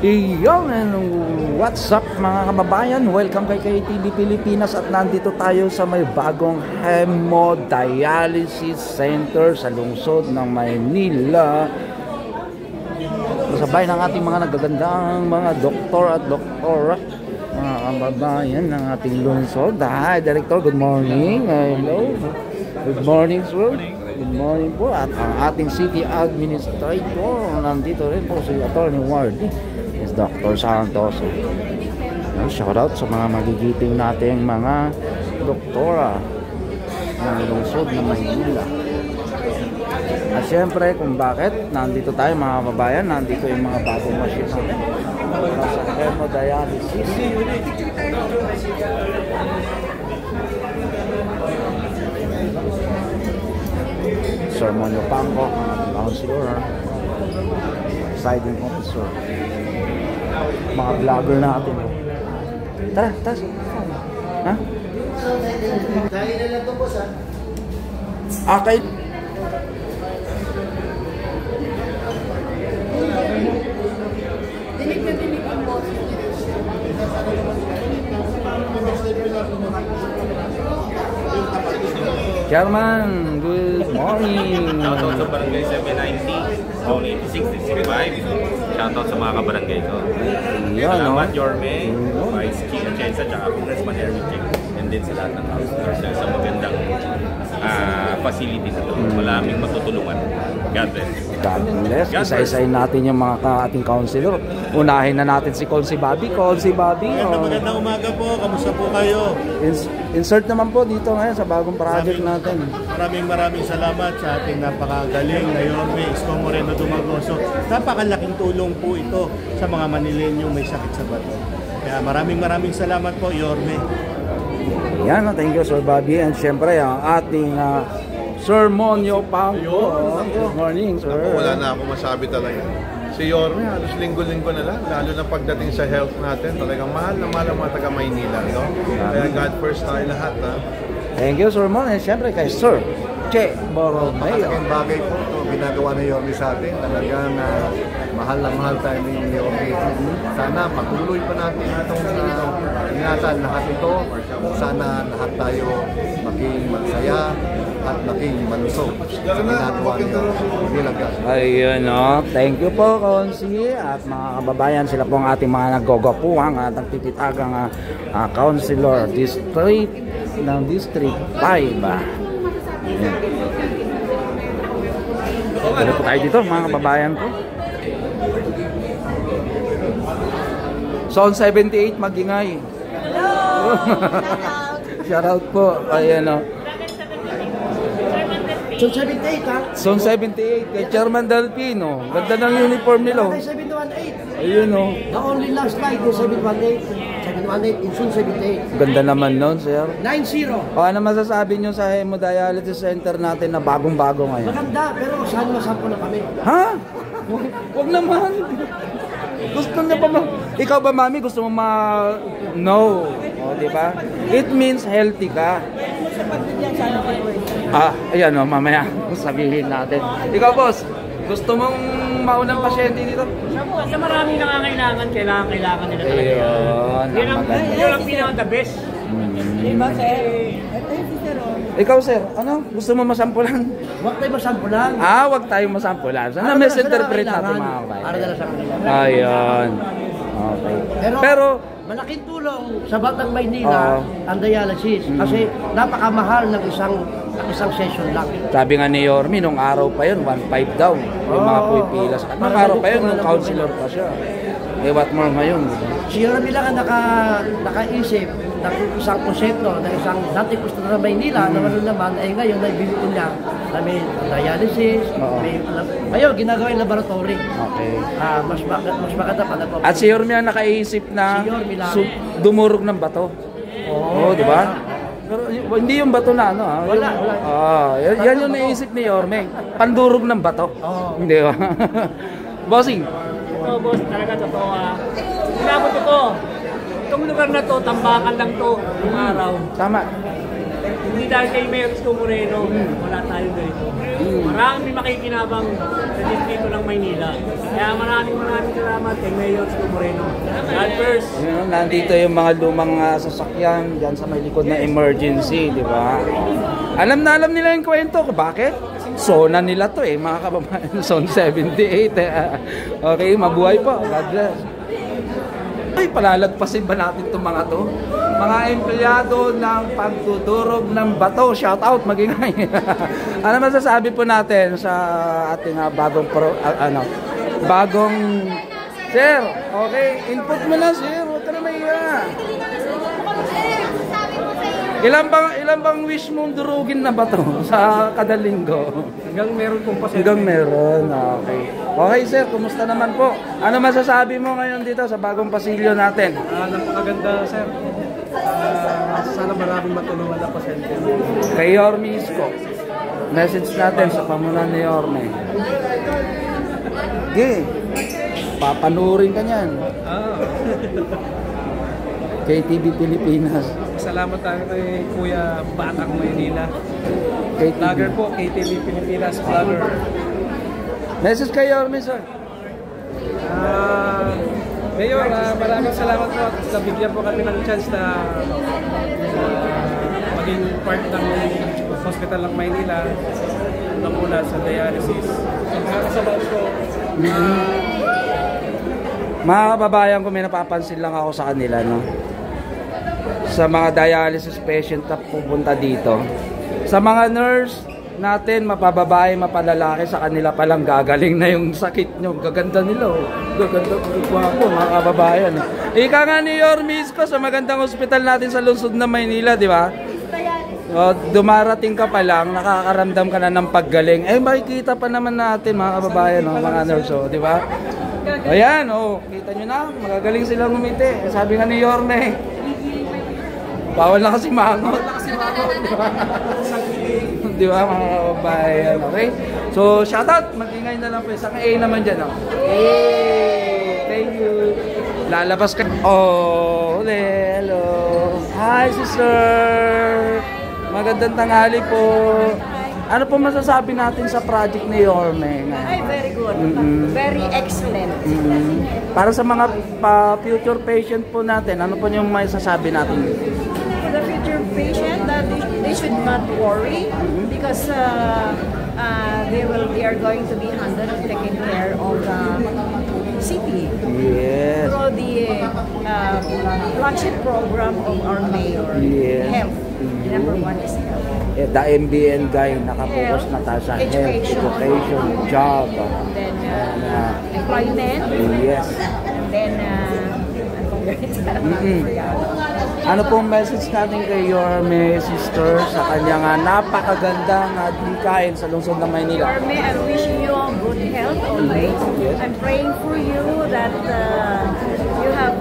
Iyon, and what's up mga kababayan? Welcome kay KTV Pilipinas at nandito tayo sa may bagong hemodialysis center sa lungsod ng Maynila. Kasabay ng ating mga nagagandang mga doktor at doktora, mga kababayan ng ating lungsod. Hi, Director, good morning. Hello. Good morning, sir. Good morning po. At ang ating city administrator, nandito rin po si Attorney Wardy, is Dr. Santos. Shout out sa mga magigiting nating mga doktora ng lungsod ng Maynila. At syempre kung bakit nandito tayo mga kababayan, nandito yung mga bagong machine natin sa hemodialysis. Sir Monyo Pangko, counselor, presiding officer, mga vlogger natin. Tara, tas. Ha? Dahil na lang ito po sa Okay. Dinig na dinig ang boses. Chairman, good morning. Shoutout sa Barangay 790, Zone 86-65. Shoutout sa mga kabarangay ko. Salamat, Yorme, Vice Chief Atienza, tsaka Congressman Erwin Cheng. And din sa lahat ng councilors sa magandang facility na ito. Maraming matutulungan. God bless. God bless. Isa-isayin natin yung mga ating councilor. Unahin na natin si Consi Bobby. Consi Bobby. magandang umaga po. Kamusta po kayo? Insert naman po dito ngayon sa bagong project natin. Maraming salamat sa ating napakagaling na Yorme Isko Moreno Dumagoso. Napakalaking tulong po ito sa mga Manilenyong may sakit sa bato. Kaya maraming salamat po, Yorme. Yan, thank you Sir Bobby. And syempre ang ating Sir Monyo Pangko. Good morning, sir. Ako, wala na ako masabi talaga. Si Yorme, halos linggo-linggo na lang. Lalo na pagdating sa health natin, talagang mahal na mahal ang mga taga Maynila. No? Kaya God first tayo lahat. Ha? Thank you, Sir Mon. And syempre kay Sir Che Borromeo. Malaking bagay po ito ginagawa ni Yorme sa atin. Talagang mahal na mahal tayo ni Yorme. Sana patuloy pa natin itong ingatan lahat ito. Sana lahat tayo maging magsaya at maging malusog sa ginagawa niya bilang gaso. Ayun, no. Thank you po, Konsi. At mga kababayan, sila po ang ating mga naggogopuhang at nagtititagang councilor district ng District 5. Ayan. Dito po tayo dito, mga kababayan ko. Zone 78, magingay. Hello! Shout out po. Ayan, no. Zone 78, ha? Zone 78, kay Chairman Delpino. Ganda ng uniform nila. 718. Ayun, no. The only last night is 718. 718 in Zone 78. Ganda naman nun, sir. 90. O ano masasabi nyo sa hemodialysis center natin na bagong-bago ngayon? Maganda, pero sana masampo na kami. Ha? Huwag naman. Gusto niya pa ikaw ba, mami, gusto mo no. O, di ba? It means healthy ka. Ayan o, mamaya sabihin natin. Ikaw, boss, gusto mong maunang pasyente dito? Sa maraming nangangailangan, kailangan nila talaga. Ayun. Yun ang pinaka-the best. Diba, sir? Ikaw, sir, ano? Gusto mo masampulan? Huwag tayo masampulan. Wag tayong masampulan. Sana misinterpret natin mga kabayan. Para dala sa kanila. Ayun. Okay. Pero malaking tulong sa Batang Maynila ang dialysis kasi napakamahal ng isang session lang. Sabi nga ni Yorme, nung araw pa yun, 1.5 daw. Yung mga puipilas. Nung araw pa yun, nung counselor pa siya. Eh, what more ngayon? Si Yorme lang ang nakaisip ng isang konsepto, ng isang dati gusto na Maynila, naman ay ngayon naibigyan niya na may dialysis, ngayon ginagawa yung laboratory. Okay. Mas maganda pa na po. At si Yorme ang nakaisip na Si Yorme lang. dumurog ng bato. Oo, di ba? Pero hindi yung bato na ano. Wala. Yan yung naisip ni Yorme. Pandurog ng bato. Hindi ba? Bossing. Ito, boss, talaga totoo. Inabot ito. Itong lugar na to, tambakan lang to yung araw. Tama. Hindi hindi dahil kay Mayor Isko Moreno, wala tayo ganito. Marami makikinabang sa distrito ng Maynila. Kaya maraming salamat kay Mayor Isko Moreno. God first. Yun, nandito yung mga lumang sasakyan dyan sa may likod na emergency, di ba? Alam na alam nila yung kwento. Bakit? Zona nila to mga kababayan. Zone 78. Okay, mabuhay po. God bless. Ay, palalagpasin ba natin itong mga to? Mga empleyado ng pagdudurog ng bato. Shout out, magingay. Ano masasabi po natin sa ating bagong bagong sir, okay, input mo na sir, huwag ka na mahiya. Ilan bang wish mong durugin na ba to sa kada linggo? Hanggang meron pong pasensya. Hanggang meron, okay. Okay sir, kumusta naman po? Ano masasabi mo ngayon dito sa bagong pasilyo natin? Napakaganda sir. Sana maraming matulungan na pasyente. Kay Yorme Isko, message natin sa pamunan ni Yorme. Okay, papanurin ka niyan. KTV Pilipinas. Salamat tayo kay Kuya Batang Maynila. KTV. Vlogger po, KTV Pilipinas vlogger. Message kay Yorme sir. Mayor, maraming salamat po at nabigyan po kami ng chance na maging part ng hospital ng Maynila na mula sa dialysis. Salamat po. Mga kababayan ko, may napapansin lang ako sa kanila, no? Sa mga dialysis patient na pupunta dito. Sa mga nurse natin, mapababae, mapalalaki, sa kanila palang gagaling na yung sakit nyo. Gaganda nila, oh. Gaganda po, mga kababayan. Ika nga ni Yorme Isko sa magandang ospital natin sa lungsod ng Maynila, di ba? O, dumarating ka pa lang, nakakaramdam ka na ng paggaling. Makikita pa naman natin, mga kababayan, mga nurse, oh, di ba? Ayan, kita nyo na, magagaling silang umiti. Sabi nga ni Yorme, bawal na kasi mangot. Di ba, mga kababayan? Okay? So, shoutout, mag-ingay na lang po. Isang A naman dyan, Hey! Thank you. Lalabas ka. Hello. Hi, sister. Magandang tanghali po. Ano po masasabi natin sa project ni Yorme? Ay, very good. Very excellent. Para sa mga future patient po natin, ano po yung may sasabi natin? For the future patient, they should not worry because they are going to be handled and taken care of the city. Yes. Through the flagship program of our mayor, health. The number one is health. The MBN guy, nakapokus na tayo sa health, education, job. Then employment. Yes. And then Ano pong message natin kay Yorme, sister, sa kanyang napakagandang adhikain sa lungsod ng Maynila? Yorme, I'm wishing you all good health always. Yes. I'm praying for you that you have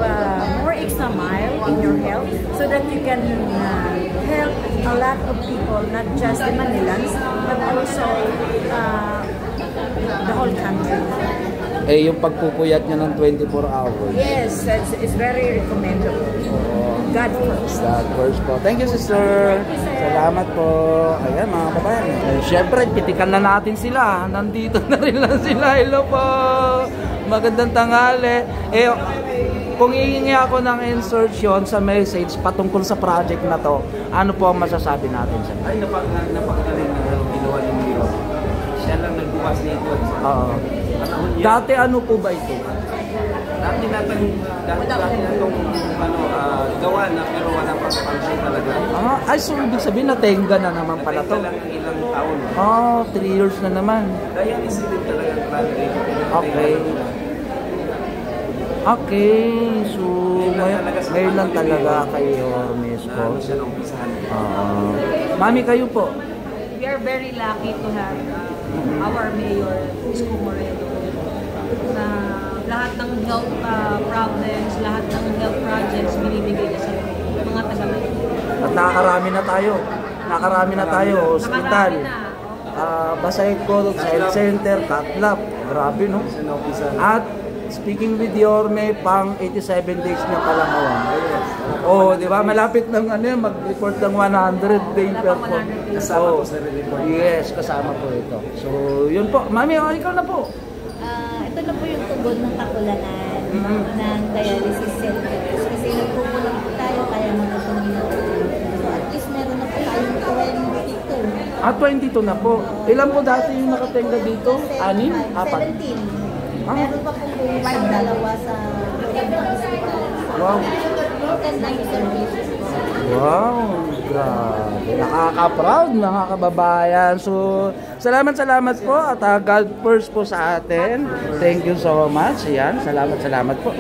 more extra mile in your health so that you can help a lot of people, not just the Manilans, but also the whole country. Yung pagpupuyat niya ng 24 hours. Yes, it's very recommendable. God first. God first po. Thank you, sister. Salamat po. Ayan, mga kababayan. Siyempre, pitikan na natin sila. Nandito na rin lang sila. Hello po. Magandang tanghali. Kung hihingi ako ng insertion sa message patungkol sa project na to, ano po ang masasabi natin sa Ay, napakagaling na ginawa ni Miro. Siya lang nagbukas nito. Dati ano po ba ito? Dati natin itong gawa na pero wala pa function talaga. Ay, so ibig sabihin natenga na naman pala to. Lang ilang taon. 3 years na naman. Kaya isipin talaga Okay. Okay, so ngayon lang talaga kayo, Miss Po. Mami, kayo po. We are very lucky to have our mayor, Isko Moreno, na lahat ng health problems, lahat ng health projects binibigay niya sa mga taga-Manila. At nakakarami na tayo. Hospital, Basayco, health center, Tatlap. Grabe, no? At speaking with Yorme, pang 87 days niya pala ngayon. Oh, di ba? Malapit ng mag-report ng 100 day performance. Kasama po sa report. Yes, kasama po ito. So, yun po. Mami, ikaw na po. Ito na po yung tugon ng Takulanan ng dialysis centers. Kasi nagpupulang po tayo, kaya magkatumi na po. So, at least meron na po tayong 22. 22 na po. Ilan po dati yung nakatenga dito? 6? 4? 17. Meron pa po kung wide dalawa sa hospital. Wow. Total 9 services po. Wow, grabe. Nakaka-proud, mga kababayan. So, salamat po at God first po sa atin. Thank you so much. Yan, salamat po.